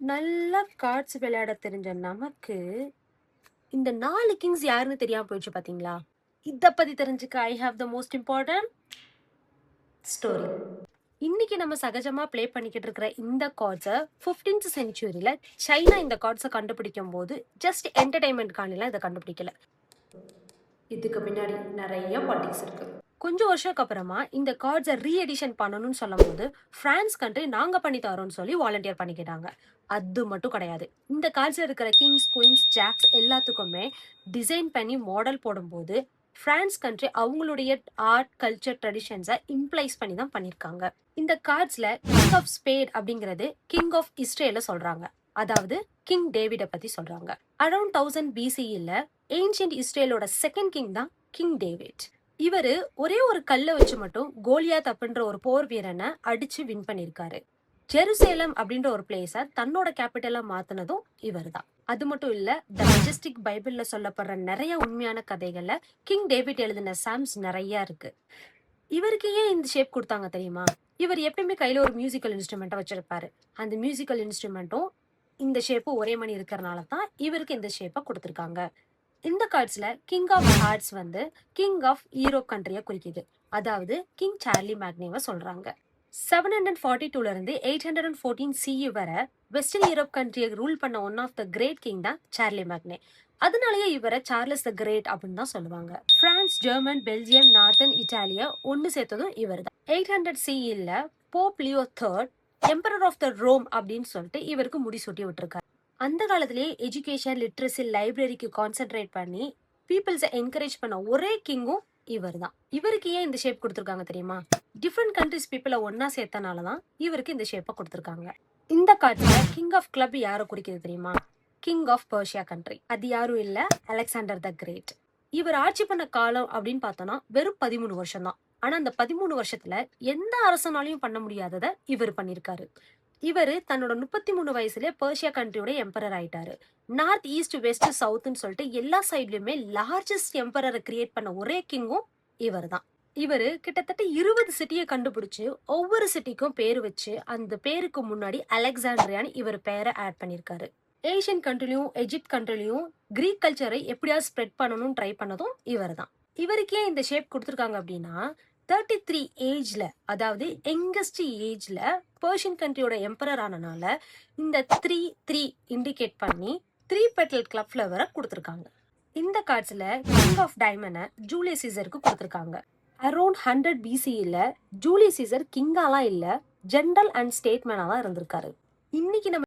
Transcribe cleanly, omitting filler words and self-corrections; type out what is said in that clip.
நல்லா கார்ட்ஸ் விளையாட தெரிஞ்ச நமக்கு, இந்த 4 கிங்ஸ் யாருன்னு தெரியாம போயிடுச்சு பாத்தீங்களா? இத பத்தி தெரிஞ்சுக்க I have the most important story. இன்னைக்கு நம்ம சகஜமா ப்ளே பண்ணிக்கிட்டு இருக்கிற இந்த கார்ட்ஸ 15th செஞ்சுரியில சைனா இந்த கார்ட்ஸ கண்டுபிடிக்கும்போது, ஜஸ்ட் என்டர்டெயின்மென்ட்காண்டிலாம் இத கண்டுபிடிக்கல. இதுக்கு பின்னாடி நெறைய பாலிடிக்ஸ் இருக்கு. கொஞ்சம் வருஷத்துக்கு அப்புறமா இந்த கார்ட்ஸ ரீ எடிஷன் பண்ணணும்னு சொல்லும்போது, பிரான்ஸ் கண்ட்ரி நாங்க பண்ணி தரோம்னு சொல்லி வாலண்டியர் பண்ணிக்கிட்டாங்க. அது மட்டும் கிடையாது. இந்த கார்ட்ஸ்ல இருக்கிற கிங்ஸ், குயின்ஸ், ஜாக்ஸ் எல்லாத்துக்குமே டிசைன் பண்ணி மாடல் போடும்போது, பிரான்ஸ் கண்ட்ரி அவங்களுடைய ஆர்ட், கல்ச்சர், ட்ரெடிஷன்ஸ இம்ப்ளைஸ் பண்ணி தான் பண்ணியிருக்காங்க. இந்த கார்ட்ஸ்ல கிங் ஆஃப் ஸ்பேட் அப்படிங்கிறது கிங் ஆஃப் இஸ்ரேல சொல்றாங்க. அதாவது கிங் டேவிட பத்தி சொல்றாங்க. அரௌண்ட் 1000 பிசிஇல ஏன்ஷியன்ட் இஸ்ரேலோட செகண்ட் கிங் தான் கிங் டேவிட். இவரு ஒரே ஒரு கல்ல வச்சு மட்டும் கோலியாத் அப்படின்ற ஒரு போர் வீரனை அடிச்சு வின் பண்ணிருக்காரு. ஜெருசேலம் அப்படின்ற ஒரு பிளேஸ தன்னோட கேபிட்டலா மாத்தினதும் இவர்தான். அது மட்டும் இல்ல, த மெஜஸ்டிக் பைபிள்ல சொல்லப்படுற நிறைய உண்மையான கதைகள்ல கிங் டேவிட் எழுதின சாம்ஸ் நிறைய இருக்கு. இவருக்கு ஏன் இந்த ஷேப் கொடுத்தாங்க தெரியுமா? இவர் எப்பயுமே கையில ஒரு மியூசிக்கல் இன்ஸ்ட்ருமெண்ட்டை வச்சிருப்பாரு. அந்த மியூசிக்கல் இன்ஸ்ட்ருமெண்ட்டும் இந்த ஷேப்பும் ஒரே மணி இருக்கிறனால தான் இவருக்கு இந்த ஷேப்பை கொடுத்துருக்காங்க. இந்த கார்ட்ஸ்ல கிங் ஆஃப் ஹார்ட்ஸ் வந்து கிங் ஆஃப் யூரோப் கண்ட்ரியை குறிக்குது. அதாவது கிங் சார்லி மேக்னேவை சொல்றாங்க. 742ல இருந்து 814 சிஇ வரை வெஸ்டர்ன் யூரோப் கண்ட்ரியை ரூல் பண்ண one of the great king தான் சார்லி மேக்னே. அதனாலேயே இவரை சார்லஸ் த கிரேட் அப்படின்னு தான் சொல்லுவாங்க. France, German, Belgium, northern Italia ஒன்னு சேர்த்ததும் இவர் தான். 800 சிஇல Pope Leo III emperor of the Rome அப்படின்னு சொல்லிட்டு இவருக்கு முடிசூட்டி விட்டுருக்காரு. அந்த காலத்திலேயே எஜுகேஷன், லிட்ரஸி, லைப்ரரிக்கு கான்சென்ட்ரேட் பண்ணி பீப்புள்ஸை என்கரேஜ் பண்ண ஒரே கிங்கும் இவர் தான். இவருக்கு ஏன் இந்த ஷேப் கொடுத்துருக்காங்க தெரியுமா? டிஃப்ரெண்ட் கண்ட்ரிஸ் பீப்புளை ஒன்னா சேர்த்தனால தான் இவருக்கு இந்த ஷேப்பை கொடுத்துருக்காங்க. இந்த காலத்துல கிங் ஆஃப் கிளப் யாரை குறிக்கிறது தெரியுமா? King of Persia country. அது யாரும் இல்ல, அலெக்சாண்டர் த கிரேட். இவர் ஆட்சி பண்ண காலம் அப்படின்னு பார்த்தோம்னா வெறும் 13 வருஷம் தான். ஆனா அந்த 13 வருஷத்துல எந்த அரசனாலையும் பண்ண முடியாததை இவர் பண்ணிருக்காரு. இவரு தன்னோட 33 வயசுல பர்ஷியா கண்ட்ரியோட எம்பரர் ஆயிட்டாரு. நார்த், ஈஸ்ட், வெஸ்ட், சவுத்னு சொல்லிட்டு எல்லா சைட்லயுமே லார்ஜஸ்ட் எம்பரரை கிரியேட் பண்ண ஒரே கிங்கும் இவர் தான். இவரு கிட்டத்தட்ட 20 சிட்டியை கண்டுபிடிச்சு ஒவ்வொரு சிட்டிக்கும் பேரு வச்சு அந்த பேருக்கு முன்னாடி அலெக்சாண்ட்ரியான்னு இவர் பேரை ஆட் பண்ணிருக்காரு. ஏசியன் கண்ட்ரிலையும் எஜிப்ட் கண்ட்ரிலையும் கிரீக் கல்ச்சரை எப்படியாவது ஸ்ப்ரெட் பண்ணணும்னு ட்ரை பண்ணதும் இவர் தான். இவருக்கே இந்த ஷேப் கொடுத்துருக்காங்க அப்படின்னா 33 ஏஜ்ல, அதாவது யங்கஸ்ட் ஏஜ்ல பர்ஷியன் கண்ட்ரியோட எம்பரர் ஆனனால இந்த 3 இண்டிகேட் பண்ணி 3 பெட்டல் கிளப் ஃபிளவரை கொடுத்துருக்காங்க. இந்த கார்ட்ஸ்ல கிங் ஆஃப் டைமண்டை ஜூலியஸ் சீசருக்கு கொடுத்துருக்காங்க. அரௌண்ட் 100 பிசிஇல ஜூலியஸ் சீசர் கிங்காலாம் இல்ல, ஜெனரல் அண்ட் ஸ்டேட்மேனா தான் இருந்திருக்காரு. இன்னைக்கு நம்ம